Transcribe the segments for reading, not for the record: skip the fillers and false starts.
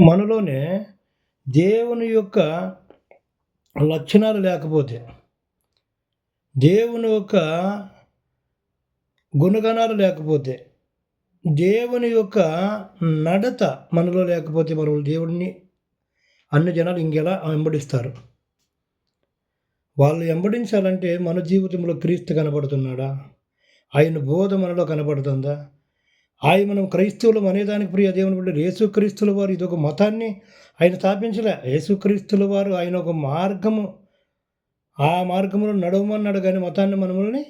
మనలోనే దేవుని యొక్క లక్షణాలు లేకపోతే, దేవుని యొక్క గుణగణాలు లేకపోతే, దేవుని యొక్క నడత మనలో లేకపోతే మనం దేవుడిని అన్ని జనాలు ఇంకెలా వెంబడిస్తారు? వాళ్ళు వెంబడించాలంటే మన జీవితంలో క్రీస్తు కనబడుతున్నాడా? ఆయన బోధ మనలో కనబడుతుందా? మనం క్రైస్తవులం అనేదానికి ప్రియ దేవుని బిడ్డలు యేసుక్రీస్తుల వారు ఇదొక మతాన్ని ఆయన స్థాపించలే. యేసుక్రీస్తుల వారు ఆయన ఒక మార్గము, ఆ మార్గంలో నడవమన్నాడు కానీ మతాన్ని మనల్ని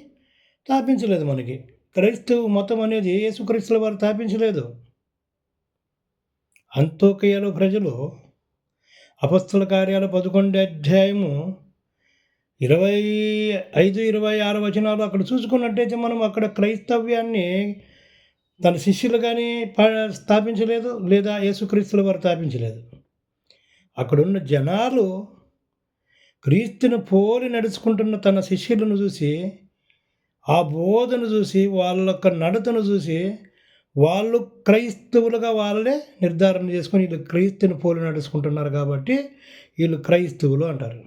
స్థాపించలేదు. మనకి క్రైస్తవ మతం అనేది యేసుక్రీస్తుల వారు స్థాపించలేదు. అంతోకయలో ప్రజలు అపొస్తలుల కార్యాలు 11 అధ్యాయము 25, 26 వచనాలు అక్కడ చూసుకున్నట్టయితే మనం అక్కడ క్రైస్తవ్యాన్ని తన శిష్యులు కానీ స్థాపించలేదు, లేదా యేసుక్రీస్తుల వారు స్థాపించలేదు. అక్కడున్న జనాలు క్రీస్తును పోలి నడుచుకుంటున్న తన శిష్యులను చూసి, ఆ బోధను చూసి, వాళ్ళ యొక్క నడతను చూసి వాళ్ళు క్రైస్తవులుగా వాళ్ళే నిర్ధారణ చేసుకొని వీళ్ళు క్రీస్తుని పోలి నడుచుకుంటున్నారు కాబట్టి వీళ్ళు క్రైస్తవులు అంటారు.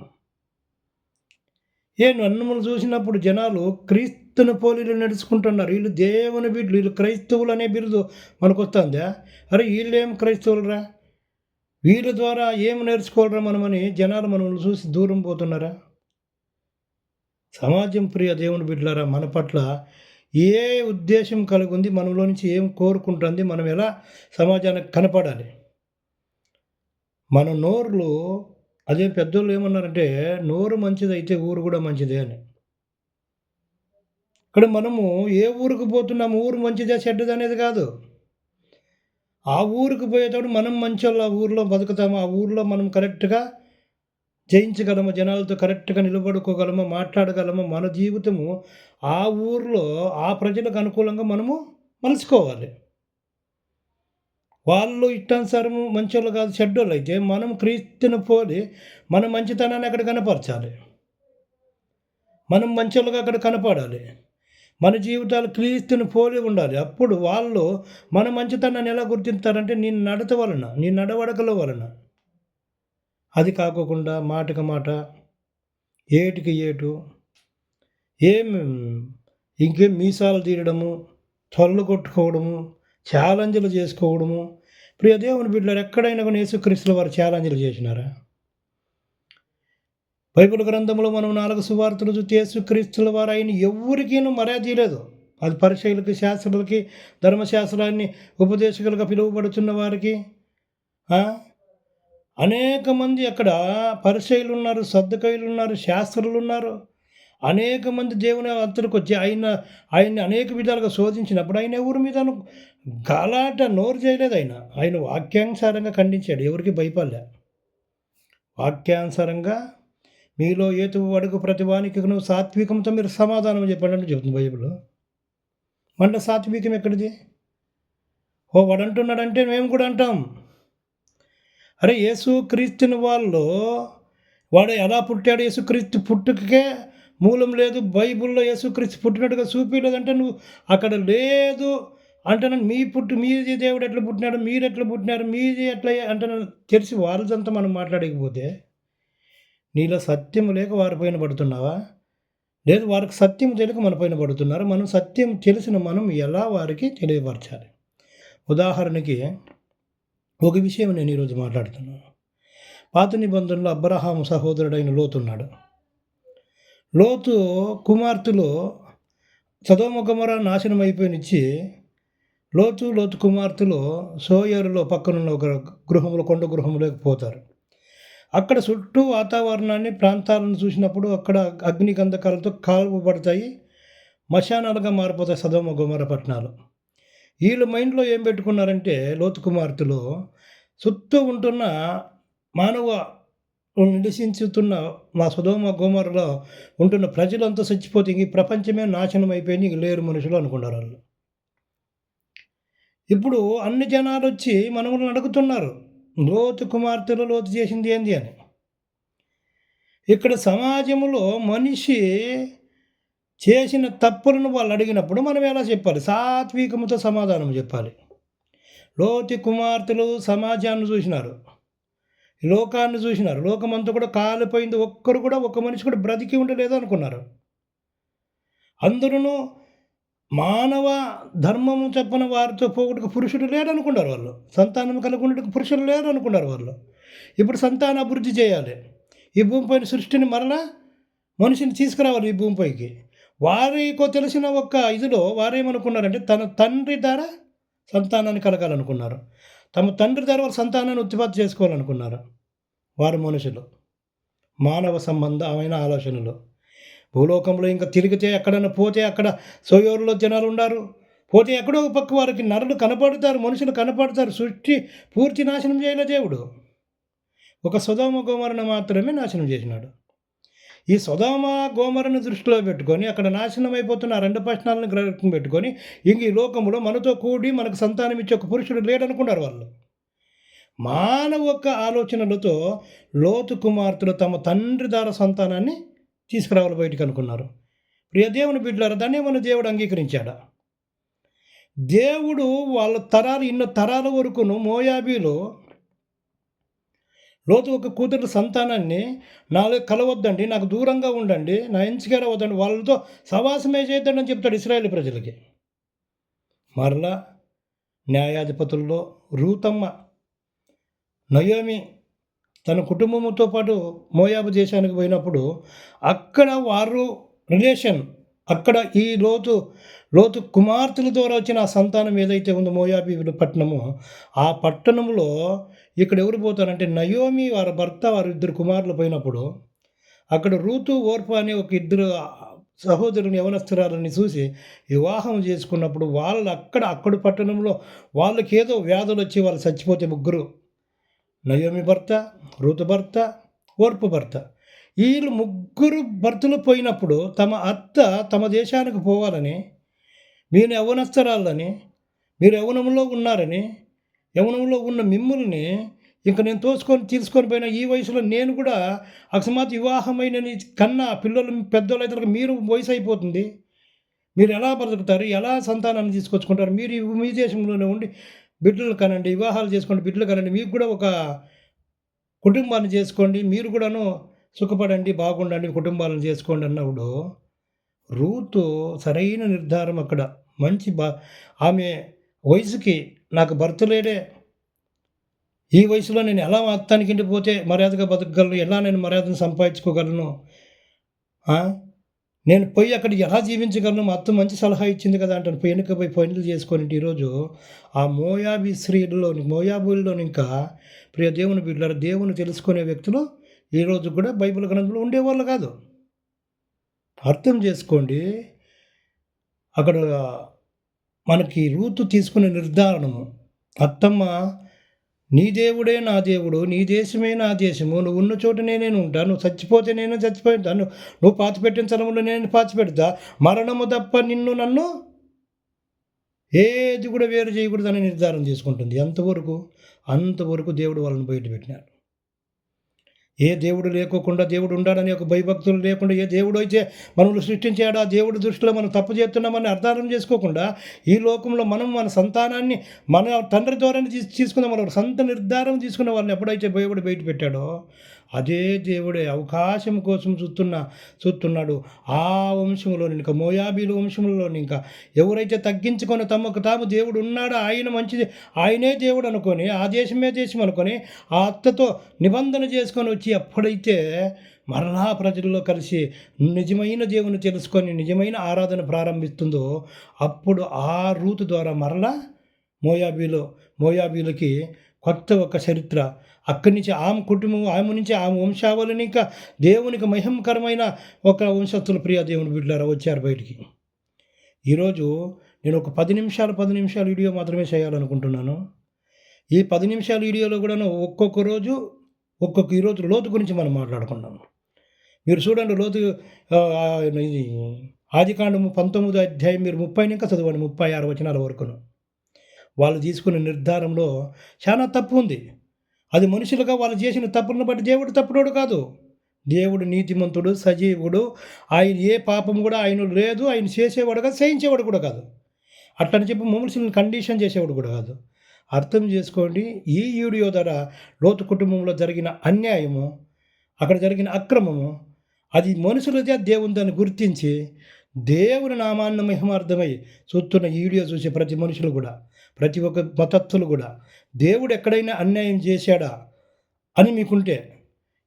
నన్ను చూసినప్పుడు జనాలు క్రీస్తుని పోలి నడుచుకుంటున్నారు, వీళ్ళు దేవుని బిడ్డలు, వీళ్ళు క్రైస్తవులు అనే బిరుదు మనకు వస్తుందా? అరే వీళ్ళేం క్రైస్తవులరా, వీళ్ళ ద్వారా ఏం నేర్చుకోవాలరా మనమని జనాలు మనల్ని చూసి దూరం పోతున్నారా? సమాజం ప్రియ దేవుని బిడ్డలారా, మన పట్ల ఏ ఉద్దేశం కలిగి ఉంది, మనలో నుంచి ఏం కోరుకుంటుంది, మనం ఎలా సమాజానికి కనపడాలి? మన నోరులు అదే పెద్దోళ్ళు ఏమన్నారంటే, నోరు మంచిదైతే ఊరు కూడా మంచిదే అని. ఇక్కడ మనము ఏ ఊరికి పోతున్నాము, ఊరు మంచిదా చెడ్డది అనేది కాదు. ఆ ఊరికి పోయేటప్పుడు మనం మంచోళ్ళు ఆ ఊరిలో బతుకుతాము, ఆ ఊరిలో మనం కరెక్ట్గా జయించగలము, జనాలతో కరెక్ట్గా నిలబడుకోగలము, మాట్లాడగలము. మన జీవితము ఆ ఊరిలో ఆ ప్రజలకు అనుకూలంగా మనము మలుచుకోవాలి. వాళ్ళు ఇష్టానుసారము మంచోళ్ళు కాదు, చెడ్డోళ్ళు అయితే మనం క్రీస్తుని పోలి మన మంచితనాన్ని అక్కడ కనపరచాలి. మనం మంచోళ్ళుగా అక్కడ కనపడాలి. మన జీవితాలు క్రీస్తుని పోలి ఉండాలి. అప్పుడు వాళ్ళు మన మంచితనాన్ని ఎలా గుర్తిస్తారంటే నీ నడత వలన, నీ నడవడకల వలన. అది కాకోకుండా మాటకి మాట, ఏటికి ఏటు, ఇంకేం మీసాలు తీయడము, తొల్లు కొట్టుకోవడము, ఛాలెంజ్లు చేసుకోవడము. ప్రియ దేవుని బిడ్డలారా, ఎక్కడైనా కానీ యేసుక్రీస్తుల వారు ఛాలెంజ్లు చేసినారా? బైబిల్ గ్రంథంలో మనం 4 సువార్తలు చూస్తే యేసుక్రీస్తుల వారు ఆయన ఎవరికీ మర్యాద ఇవ్వలేదు. అది పరిచయులకి, శాస్త్రులకి, ధర్మశాస్త్రాన్ని ఉపదేశకులుగా పిలువబడుతున్న వారికి, అనేక మంది అక్కడ పరిచయులు ఉన్నారు, సద్దకయులు ఉన్నారు, శాస్త్రులు ఉన్నారు. అనేక మంది దేవుని అంతలకు వచ్చి ఆయన్ని అనేక విధాలుగా శోధించినప్పుడు ఆయన ఎవరి మీద గలాట నోరు చేయలేదు. ఆయన వాక్యానుసారంగా ఖండించాడు, ఎవరికి భయపడలే. వాక్యానుసారంగా మీలో ఏతువు అడుగు ప్రతివానికి సాత్వికంతో మీరు సమాధానం చెప్పండి అని చెబుతుంది బైబిల్. మళ్ళీ సాత్వికం ఎక్కడిది? వాడు అంటున్నాడంటే మేము కూడా అంటాం. అరే యేసు క్రీస్తుని వాడు ఎలా పుట్టాడు? యేసుక్రీస్తు పుట్టుకకే మూలం లేదు. బైబిల్లో యేసుక్రీస్తు పుట్టినట్టుగా చూపించలేదంటే నువ్వు అక్కడ లేదు అంటున్నాను. మీది దేవుడు ఎట్లా పుట్టినాడు, మీరు ఎట్లా పుట్టినారు, మీది ఎట్లా అంటున్నాను తెలిసి వాళ్ళంతా మనం మాట్లాడకపోతే నీలో సత్యం లేక వారి పైన పడుతున్నావా? లేదు వారికి సత్యం తెలియక మన పైన పడుతున్నారు. మనం సత్యం తెలిసిన మనం ఎలా వారికి తెలియపరచాలి? ఉదాహరణకి ఒక విషయం నేను ఈరోజు మాట్లాడుతున్నాను. పాత నిబంధనలో అబ్రహాము సహోదరుడైన లోతు ఉన్నాడు. లోతు కుమార్తెలో సదొమ గొమొర నాశనం అయిపోయినిచ్చి లోతు కుమార్తెలో సోయరులో పక్కనున్న ఒక గృహంలో, కొండ గృహంలోకి పోతారు. అక్కడ చుట్టూ వాతావరణాన్ని, ప్రాంతాలను చూసినప్పుడు అక్కడ అగ్ని గంధకాలతో కాల్వబడతాయి, మశానాలుగా మారిపోతాయి సదొమ గొమొర పట్టణాలు. వీళ్ళు మైండ్లో ఏం పెట్టుకున్నారంటే లోతు కుమార్తెలో చుట్టూ ఉంటున్న మానవ నివసించుతున్న మా సొదొమ గొమొరలో ఉంటున్న ప్రజలంతా చచ్చిపోతే ఈ ప్రపంచమే నాశనం అయిపోయింది, ఇంక లేరు మనుషులు అనుకున్నారు వాళ్ళు. ఇప్పుడు అన్ని జనాలు వచ్చి మనల్ని అడుగుతున్నారు, లోతు కుమార్తెలో లోతు చేసింది ఏంది అని. ఇక్కడ సమాజంలో మనిషి చేసిన తప్పులను వాళ్ళు అడిగినప్పుడు మనం ఎలా చెప్పాలి? సాత్వికముతో సమాధానం చెప్పాలి. లోతు కుమార్తెలు సమాజాన్ని చూసినారు, లోకాన్ని చూసినారు. లోకమంతా కూడా కాలిపోయింది. ఒక్కరు కూడా, ఒక్క మనిషి కూడా బ్రతికి ఉండలేదు అనుకున్నారు. అందరూ మానవ ధర్మము చెప్పిన వారితో పోగొట్టుకు పురుషుడు లేడనుకున్నారు వాళ్ళు. సంతానం కలిగి ఉండటకు పురుషుడు లేరు అనుకున్నారు వాళ్ళు. ఇప్పుడు సంతాన అభివృద్ధి చేయాలి. ఈ భూమిపైన సృష్టిని మరలా మనిషిని తీసుకురావాలి ఈ భూమిపైకి. వారికో తెలిసిన ఒక్క ఇదిలో వారేమనుకున్నారంటే తన తండ్రి ద్వారా సంతానాన్ని కలగాలనుకున్నారు. తమ తండ్రి ద్వారా వాళ్ళ సంతానాన్ని ఉత్పత్తి చేసుకోవాలనుకున్నారు. వారు మనుషులు మానవ సంబంధమైన ఆలోచనలు. భూలోకంలో ఇంకా తిరిగితే ఎక్కడన్నా పోతే అక్కడ సోయోరులో జనాలు ఉన్నారు. పోతే ఎక్కడో ఒక పక్క వారికి నరులు కనపడతారు, మనుషులు కనపడతారు. సృష్టి పూర్తి నాశనం చేయలే దేవుడు. ఒక సొదొమ గొమొరను మాత్రమే నాశనం చేసినాడు. ఈ సొదొమ గొమొరను దృష్టిలో పెట్టుకొని అక్కడ నాశనం అయిపోతున్న 2 పట్టణాలను గ్రహం పెట్టుకొని ఇంక ఈ లోకంలో మనతో కూడి మనకు సంతానం ఇచ్చే ఒక పురుషుడు లేడనుకున్నారు వాళ్ళు. మానవ యొక్క ఆలోచనలతో లోతు కుమార్తెలు తమ తండ్రి ద్వారా సంతానాన్ని తీసుకురావాలి బయటికి అనుకున్నారు. ప్రియ దేవుని బిడ్డలారా, దాన్ని ఏమన్నా దేవుడు అంగీకరించాడా? దేవుడు వాళ్ళ తరాలు ఇన్న తరాల వరకును మోయాబీలో లోతు ఒక కూతురు సంతానాన్ని నాలో కలవద్దండి, నాకు దూరంగా ఉండండి, నా ఇంచుకే రావద్దండి, వాళ్ళతో సవాసమే చేయొద్దండి అని చెప్తాడు ఇశ్రాయేలు ప్రజలకి. మరలా న్యాయాధిపతుల్లో రూతమ్మ, నయోమి తన కుటుంబంతో పాటు మోయాబు దేశానికి పోయినప్పుడు అక్కడ వారు రిలేషన్, అక్కడ ఈ లోతు కుమార్తెల ద్వారా వచ్చిన ఆ సంతానం ఏదైతే ఉందో మోయాబీ పట్టణము, ఆ పట్టణంలో ఇక్కడ ఎవరు పోతారంటే నయోమి వారి భర్త వారి 2 కుమారులు పోయినప్పుడు అక్కడ రూతు ఓర్ప అనే ఒక 2 సహోదరుని యవనస్తురాలని చూసి వివాహం చేసుకున్నప్పుడు వాళ్ళు అక్కడ పట్టణంలో వాళ్ళకి ఏదో వ్యాధులు వచ్చి వాళ్ళు చచ్చిపోతే ముగ్గురు, నయోమి భర్త, రూతు భర్త, ఓర్పు భర్త, వీళ్ళు ముగ్గురు భర్తలు పోయినప్పుడు తమ అత్త తమ దేశానికి పోవాలని, మీరు యవనస్తురాలని, మీరు యవనంలో ఉన్నారని, యవనంలో ఉన్న మిమ్ముల్ని ఇంక నేను తీసుకొని పోయిన ఈ వయసులో నేను కూడా అకస్మాత్ వివాహమైన కన్నా పిల్లలు పెద్దోళ్ళు అయితే మీరు వయసు అయిపోతుంది, మీరు ఎలా బ్రతుకుతారు, ఎలా సంతానాన్ని తీసుకొచ్చుకుంటారు, మీరు మీ దేశంలోనే ఉండి బిడ్డలు కనండి, వివాహాలు చేసుకోండి, బిడ్డలు కనండి, మీకు కూడా ఒక కుటుంబాన్ని చేసుకోండి, మీరు కూడాను సుఖపడండి, బాగుండండి, కుటుంబాలను చేసుకోండి అన్నప్పుడు రూతు సరైన నిర్ధారం అక్కడ మంచి ఆమె వయసుకి నాకు భర్త లేడే, ఈ వయసులో నేను ఎలా అత్తానికి ఇంటిపోతే మర్యాదగా బతకగలను, ఎలా నేను మర్యాదను సంపాదించుకోగలను, నేను పోయి అక్కడ ఎలా జీవించగలను, మా అత్త మంచి సలహా ఇచ్చింది కదా అంటాను. పోయి పనులు చేసుకొని ఈరోజు ఆ మోయాబీ మోయాబుల్లోని ఇంకా ప్రియ దేవుని బిడ్డలారా, దేవుని తెలుసుకునే వ్యక్తులు ఈరోజు కూడా బైబిల్ గ్రంథంలో ఉండేవాళ్ళు కాదు. అర్థం చేసుకోండి. అక్కడ మనకి రూతు తీసుకునే నిర్ధారణము, అత్తమ్మ నీ దేవుడే నా దేవుడు, నీ దేశమే నా దేశము, నువ్వు ఉన్న చోటనే నేను ఉంటాను, నువ్వు చచ్చిపోతే నేను చచ్చిపోతాను, నువ్వు పాతిపెట్టిన స్థలంలో నేను పాతిపెడతా, మరణము తప్ప నన్ను ఏది కూడా వేరు చేయకూడదని నిర్ధారణ చేసుకుంటుంది. అంతవరకు దేవుడు వాళ్ళని బయటపెట్టినారు. ఏ దేవుడు లేకోకుండా దేవుడు ఉండాలని ఒక భయభక్తులు లేకుండా ఏ దేవుడు అయితే మనల్ని సృష్టించాడు ఆ దేవుడి దృష్టిలో మనం తప్పు చేస్తున్నామని అర్థం చేసుకోకుండా ఈ లోకంలో మనం మన సంతానాన్ని మన తండ్రి ద్వారానే తీసుకున్న మన సంత నిర్ధారం తీసుకున్న వాళ్ళని ఎప్పుడైతే దేవుడు బయట పెట్టాడో అదే దేవుడే అవకాశం కోసం చూస్తున్నాడు. ఆ వంశంలో ఇంకా మోయాబీల వంశంలో ఇంకా ఎవరైతే తగ్గించుకొని తమకు తాము దేవుడు ఉన్నాడో ఆయన మంచిది, ఆయనే దేవుడు అనుకొని ఆ దేశమే దేశం అనుకొని ఆ అత్తతో నిబంధన చేసుకొని వచ్చి ఎప్పుడైతే మరలా ప్రజల్లో కలిసి నిజమైన దేవుని తెలుసుకొని నిజమైన ఆరాధన ప్రారంభిస్తుందో అప్పుడు ఆ రూతు ద్వారా మరలా మోయాబీలకి కొత్త ఒక చరిత్ర, అక్కడి నుంచి ఆమె కుటుంబం, ఆమె నుంచి ఆమె వంశావళిని ఇంకా దేవునికి మహిమకరమైన ఒక వంశస్థుల ప్రియ దేవుని బిడ్డలారా వచ్చారు బయటికి. ఈరోజు నేను ఒక 10 నిమిషాల వీడియో మాత్రమే చేయాలనుకుంటున్నాను. ఈ 10 నిమిషాల వీడియోలో కూడా ఈరోజు లోతు గురించి మనం మాట్లాడుకున్నాము. మీరు చూడండి, లోతు ఇది ఆదికాండము 19వ అధ్యాయం మీరు 30 ఇంకా చదవండి, 36 వచనాల వరకును. వాళ్ళు తీసుకున్న నిర్ధారంలో చాలా తప్పు ఉంది. అది మనుషులుగా వాళ్ళు చేసిన తప్పులను బట్టి దేవుడు తప్పుడోడు కాదు. దేవుడు నీతిమంతుడు, సజీవుడు, ఆయన ఏ పాపం కూడా ఆయన లేదు, ఆయన చేసేవాడు కాదు, చేయించేవాడు కూడా కాదు. అట్లని చెప్పి మనుషులను కండిషన్ చేసేవాడు కూడా కాదు. అర్థం చేసుకోండి. ఈ వీడియో ద్వారా లోతు కుటుంబంలో జరిగిన అన్యాయము, అక్కడ జరిగిన అక్రమము, అది మనుషులదే దేవునిదని గుర్తించి దేవుని నామాన్న మహిమార్థమై చూస్తున్న ఈ వీడియో చూసే ప్రతి మనుషులు కూడా, ప్రతి ఒక్క మతస్థులు కూడా దేవుడు ఎక్కడైనా అన్యాయం చేశాడా అని మీకుంటే,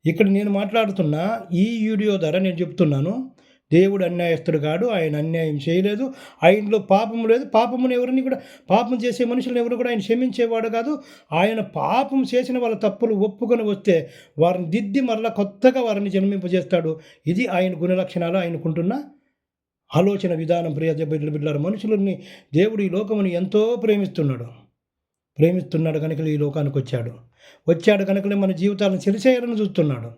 ఇక్కడ నేను మాట్లాడుతున్న ఈ వీడియో ద్వారా నేను చెప్తున్నాను, దేవుడు అన్యాయస్తుడు కాడు. ఆయన అన్యాయం చేయలేదు. ఆయనలో పాపము లేదు. పాపమును ఎవరిని కూడా, పాపం చేసే మనుషులను ఎవరు కూడా ఆయన క్షమించేవాడు కాదు. ఆయన పాపం చేసిన వాళ్ళ తప్పులు ఒప్పుకొని వస్తే వారిని దిద్ది మరలా కొత్తగా వారిని జన్మింపజేస్తాడు. ఇది ఆయన గుణలక్షణాలు, ఆయనకుంటున్న ఆలోచన విధానం. ప్రియ బిడ్డలారా, మనుషులని దేవుడు ఈ లోకముని ఎంతో ప్రేమిస్తున్నాడు కనుక ఈ లోకానికి వచ్చాడు కనుకలే మన జీవితాలను చెరిచేయాలని చూస్తున్నాడు.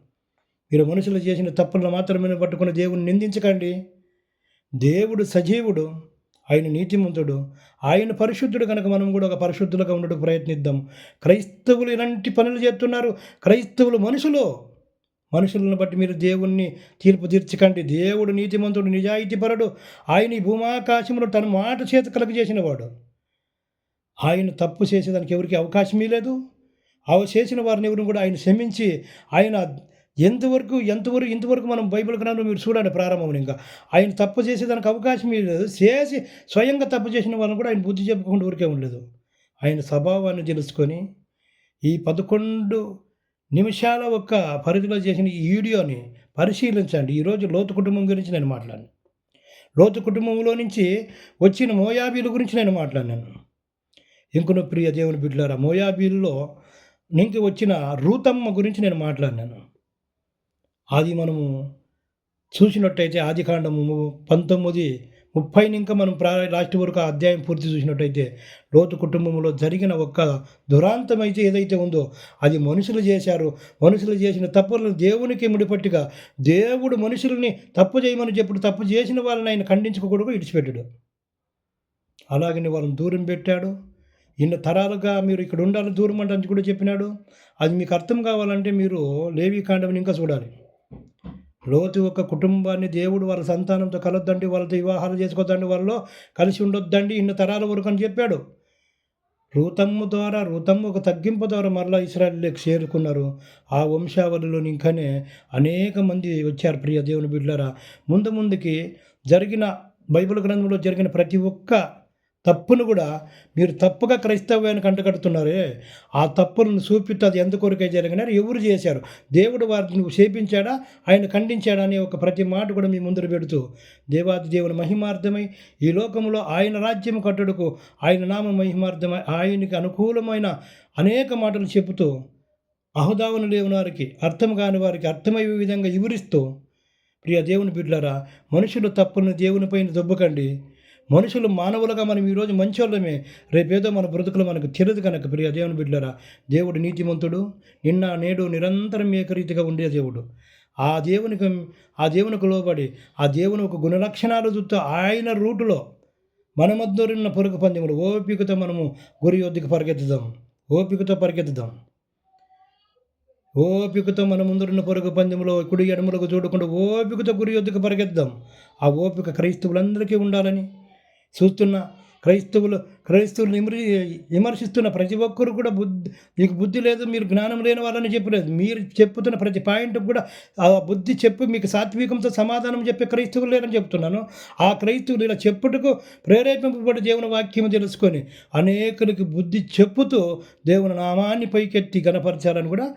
మీరు మనుషులు చేసిన తప్పులను మాత్రమే పట్టుకుని దేవుని నిందించకండి. దేవుడు సజీవుడు, ఆయన నీతిమంతుడు, ఆయన పరిశుద్ధుడు కనుక మనం కూడా ఒక పరిశుద్ధులుగా ఉండడానికి ప్రయత్నిద్దాం. క్రైస్తవులు ఇలాంటి పనులు చేస్తున్నారు. క్రైస్తవులు మనుషులను బట్టి మీరు దేవుణ్ణి తీర్పు తీర్చకండి. దేవుడు నీతిమంతుడు, నిజాయితీపరుడు. ఆయన ఈ భూమాకాశంలో తన మాట చేత కలుగజేసిన వాడు. ఆయన తప్పు చేసేదానికి ఎవరికి అవకాశమే లేదు. అవి చేసిన వారిని ఎవరిని కూడా ఆయన క్షమించి, ఆయన ఇంతవరకు మనం బైబిల్ గ్రంథంలో మీరు చూడండి ప్రారంభం, ఇంకా ఆయన తప్పు చేసేదానికి అవకాశం లేదు. చేసి స్వయంగా తప్పు చేసిన వాళ్ళని కూడా ఆయన బుద్ధి చెప్పకుండా ఊరికే ఉండలేదు. ఆయన స్వభావాన్ని తెలుసుకొని ఈ 11 నిమిషాల ఒక్క పరిధిలో చేసిన ఈ వీడియోని పరిశీలించండి. ఈరోజు లోతు కుటుంబం గురించి నేను మాట్లాడాను. లోతు కుటుంబంలో నుంచి వచ్చిన మోయాబీల గురించి నేను మాట్లాడినాను. ఇంకొన ప్రియ దేవుని బిడ్డలారా, మోయాబీల్లో నుంచి వచ్చిన రూతమ్మ గురించి నేను మాట్లాడినాను. అది మనము చూసినట్టయితే ఆదికాండము 19:30 ఇంకా మనం లాస్ట్ వరకు ఆ అధ్యాయం పూర్తి చూసినట్టయితే లోతు కుటుంబంలో జరిగిన ఒక్క దురాంతం అయితే ఏదైతే ఉందో అది మనుషులు చేశారు. మనుషులు చేసిన తప్పులను దేవునికి ముడిపట్టిగా దేవుడు మనుషుల్ని తప్పు చేయమని చెప్పుడు తప్పు చేసిన వాళ్ళని ఆయన ఖండించుకోకూడదు, ఇడిచిపెట్టాడు. అలాగని వాళ్ళని దూరం పెట్టాడు. ఇన్ని తరాలుగా మీరు ఇక్కడ ఉండాలి దూరం అంటే కూడా చెప్పినాడు. అది మీకు అర్థం కావాలంటే మీరు లేవీకాండం ఇంకా చూడాలి. లోతు ఒక కుటుంబాన్ని దేవుడు వాళ్ళ సంతానంతో కలొద్దండి, వాళ్ళతో వివాహాలు చేసుకోవద్దండి, వాళ్ళలో కలిసి ఉండొద్దండి ఇన్ని తరాల వరకు అని చెప్పాడు. రూతమ్మ ఒక తగ్గింపు ద్వారా మరలా ఇశ్రాయేలులోకి చేరుకున్నారు. ఆ వంశావళిలో ఇంకానే అనేక మంది వచ్చారు. ప్రియ దేవుని బిడ్డలారా, ముందుకి జరిగిన బైబిల్ గ్రంథంలో జరిగిన ప్రతి ఒక్క తప్పును కూడా మీరు తప్పుగా క్రైస్తవ్యానికి అంటగడుతున్నారే, ఆ తప్పులను చూపిస్తూ అది ఎందుకొరకై జరిగినారు, ఎవరు చేశారు, దేవుడు వారిని చేపించాడా, ఆయన ఖండించాడా అనే ఒక ప్రతి మాట కూడా మీ ముందర పెడుతూ దేవాది దేవుని మహిమార్థమై ఈ లోకంలో ఆయన రాజ్యం కట్టుటకు ఆయన నామ మహిమార్థమై ఆయనకి అనుకూలమైన అనేక మాటలు చెబుతూ అహుదావును లేని వారికి, అర్థం కాని వారికి అర్థమయ్యే విధంగా వివరిస్తూ, ప్రియ దేవుని బిడ్డలారా, మనుషుల తప్పులను దేవునిపైన దొబ్బకండి. మనుషులు మానవులుగా మనం ఈరోజు మంచోళ్ళమే, రేపేదో మన బ్రతుకులు మనకు తెలియదు కనుక ప్రియ దేవుని బిడ్డలారా, దేవుడు నీతిమంతుడు, నిన్న నేడు నిరంతరం ఏకరీతిగా ఉండే దేవుడు. ఆ దేవునికి లోబడి ఆ దేవుని ఒక గుణలక్షణాలు చూస్తూ ఆయన రూటులో మన మధ్యన్న పొరుగు పందెములు ఓపికతో మనము గురి యొద్దకు పరిగెత్తుదాం. ఓపికతో మన ముందున్న పొరుగు పందెంలో కుడి ఎడములకు చూడకుండా ఓపికతో గురి యొద్దకు పరిగెత్తుదాం. ఆ ఓపిక క్రైస్తవులందరికీ ఉండాలని చూస్తున్న క్రైస్తవులు విమర్శిస్తున్న ప్రతి ఒక్కరు కూడా మీకు బుద్ధి లేదు, మీరు జ్ఞానం లేని వాళ్ళని చెప్పలేదు. మీరు చెప్పుతున్న ప్రతి పాయింట్ కూడా ఆ బుద్ధి చెప్పి మీకు సాత్వికంతో సమాధానం చెప్పే క్రైస్తవులు లేరని చెప్తున్నాను. ఆ క్రైస్తవులు ఇలా చెప్పుటకు ప్రేరేపింపబడి దేవుని వాక్యం తెలుసుకొని అనేకులకి బుద్ధి చెప్పుతూ దేవుని నామాన్ని పైకెత్తి గణపరచాలని కూడా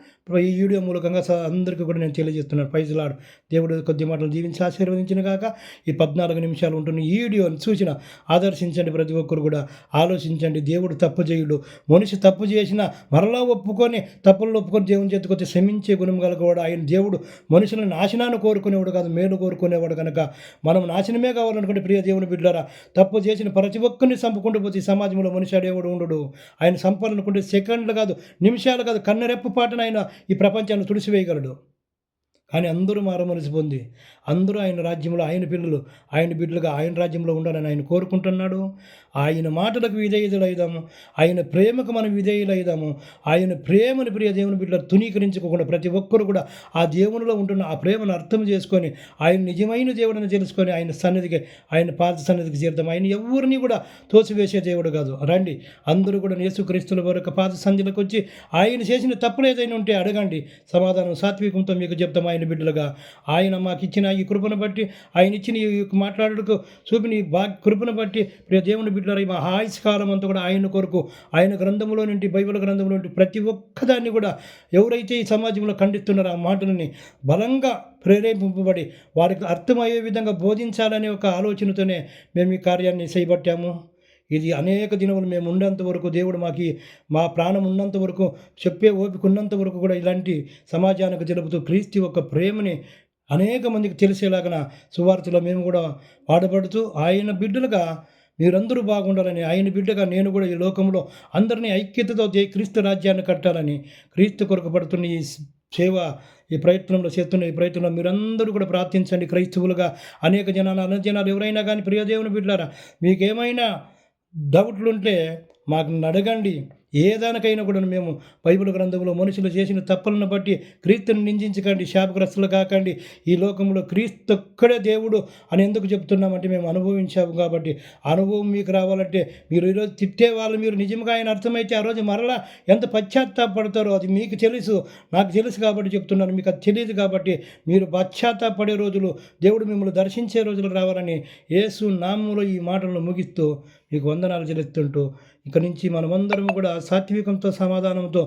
ఈ వీడియో మూలకంగా అందరికీ కూడా నేను తెలియజేస్తున్నాను. Praise lord. దేవుడు కొద్ది మాటలు జీవించి ఆశీర్వదించిన కాక ఈ 14 నిమిషాలు ఉంటున్న ఈ వీడియోని చూసిన ఆదర్శించండి. ప్రతి ఒక్కరు కూడా ఆలోచించండి. దేవుడు తప్పు చేయుడు. మనిషి తప్పు చేసినా మరలా ఒప్పుకొని తప్పులను ఒప్పుకొని దేవుని చేతికొచ్చి క్షమించే గుణం కలగవాడు ఆయన. దేవుడు మనుషులను నాశనాన్ని కోరుకునేవాడు కాదు, మేలు కోరుకునేవాడు కనుక మనం నాశనమే కావాలనుకుంటే ప్రియ దేవుని బిడ్డలారా, తప్పు చేసిన ప్రతి ఒక్కరిని చంపుకుంటూ పోతే ఈ సమాజంలో మనిషి అడేవాడు ఉండడు. ఆయన సంపాలనుకుంటే సెకండ్లు కాదు, నిమిషాలు కాదు, కన్నెరెప్ప పాటన ఆయన ఈ ప్రపంచాన్ని తుడిసివేయగలడు. కానీ అందరూ మారుమనసు పొంది అందరూ ఆయన రాజ్యంలో ఆయన పిల్లలు ఆయన బిడ్డలుగా ఆయన రాజ్యంలో ఉండాలని ఆయన కోరుకుంటున్నాడు. ఆయన మాటలకు విధేయులైదాము, ఆయన ప్రేమకు మనం విధేయులైదాము. ఆయన ప్రేమను ప్రియ దేవుని బిడ్డలు తునీకరించుకోకుండా ప్రతి ఒక్కరు కూడా ఆ దేవునిలో ఉంటున్న ఆ ప్రేమను అర్థం చేసుకొని ఆయన నిజమైన దేవుడిని తెలుసుకొని ఆయన సన్నిధికి, ఆయన పాద సన్నిధికి చేరుతాం. ఆయన ఎవరిని కూడా తోసివేసే దేవుడు కాదు. రండి అందరూ కూడా యేసుక్రీస్తుల వరకు పాద సన్నిధికి వచ్చి ఆయన చేసిన తప్పులు ఏదైనా ఉంటే అడగండి, సమాధానం సాత్వికంతో మీకు చెప్తాం. ఆయన బిడ్డలుగా ఆయన మాకు ఇచ్చిన ఈ కృపను బట్టి, ఆయన ఇచ్చిన ఈ మాట్లాడుకు చూపిన ఈ కృపను బట్టి ప్రియ దేవుని బిడ్డల మా ఆయుష్కాలం అంతా కూడా ఆయన కొరకు ఆయన గ్రంథంలో నుండి, బైబిల్ గ్రంథంలో నుండి ప్రతి ఒక్కదాన్ని కూడా ఎవరైతే ఈ సమాజంలో ఖండిస్తున్నారో ఆ మాటలని బలంగా ప్రేరేపింపబడి వారికి అర్థమయ్యే విధంగా బోధించాలనే ఒక ఆలోచనతోనే మేము ఈ కార్యాన్ని చేయబట్టాము. ఇది అనేక దినములు మేము ఉన్నంత వరకు, దేవుడు మాకు మా ప్రాణం ఉన్నంత వరకు, చెప్పే ఓపిక ఉన్నంత వరకు కూడా ఇలాంటి సమాజానికి తెలుపుతూ క్రీస్తు యొక్క ప్రేమని అనేక మందికి తెలిసేలాగా సువార్తలో మేము కూడా వాడబడుతూ ఆయన బిడ్డలుగా మీరందరూ బాగుండాలని, ఆయన బిడ్డగా నేను కూడా ఈ లోకంలో అందరినీ ఐక్యతతో క్రీస్తు రాజ్యాన్ని కట్టాలని క్రీస్తు కొరకు పడుతున్న ఈ సేవ, ఈ ప్రయత్నంలో చేస్తున్న ఈ ప్రయత్నంలో మీరందరూ కూడా ప్రార్థించండి. క్రైస్తవులుగా అనేక జనాలు అనజనాలు ఎవరైనా కానీ ప్రియదేవుని బిడ్డలారా మీకేమైనా డౌట్లుంటే మాకు అడగండి. ఏ దానికైనా కూడా మేము బైబిల్ గ్రంథంలో మనుషులు చేసిన తప్పులను బట్టి క్రీస్తుని నిందించకండి, శాపగ్రస్తులు కాకండి. ఈ లోకంలో క్రీస్తు ఒక్కడే దేవుడు అని ఎందుకు చెప్తున్నామంటే మేము అనుభవించాము కాబట్టి. అనుభవం మీకు రావాలంటే మీరు ఈరోజు తిట్టే వాళ్ళు మీరు నిజంగా ఆయన అర్థమైతే ఆ రోజు మరలా ఎంత పశ్చాత్తాపడతారో అది మీకు తెలుసు, నాకు తెలుసు కాబట్టి చెప్తున్నాను. మీకు అది తెలియదు కాబట్టి మీరు పశ్చాత్తాపడే రోజులు, దేవుడు మిమ్మల్ని దర్శించే రోజులు రావాలని యేసు నామములో ఈ మాటలను ముగిస్తూ మీకు వందనాలు చెల్లిస్తుంటూ ఇక నుంచి మనమందరం కూడా సాత్వికంతో సమాధానంతో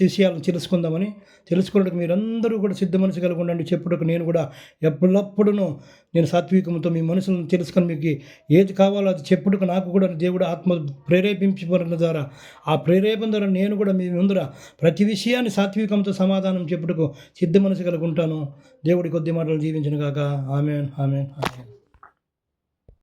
విషయాలను తెలుసుకోవడానికి మీరందరూ కూడా సిద్ధ మనసు కలిగి ఉండండి. చెప్పుటకు నేను కూడా ఎప్పుడప్పుడూ నేను సాత్వికంతో మీ మనసులను తెలుసుకొని మీకు ఏది కావాలో అది చెప్పుటకు నాకు కూడా దేవుడు ఆత్మ ప్రేరేపించబడిన ద్వారా ఆ ప్రేరేపణ ద్వారా నేను కూడా మీ ముందర ప్రతి విషయాన్ని సాత్వికంతో సమాధానం చెప్పుటకు సిద్ధ మనసు కలిగి ఉంటాను. దేవుడి కొద్ది మాటలు జీవించిన కాక. ఆమేన్, ఆమేన్, ఆమేన్.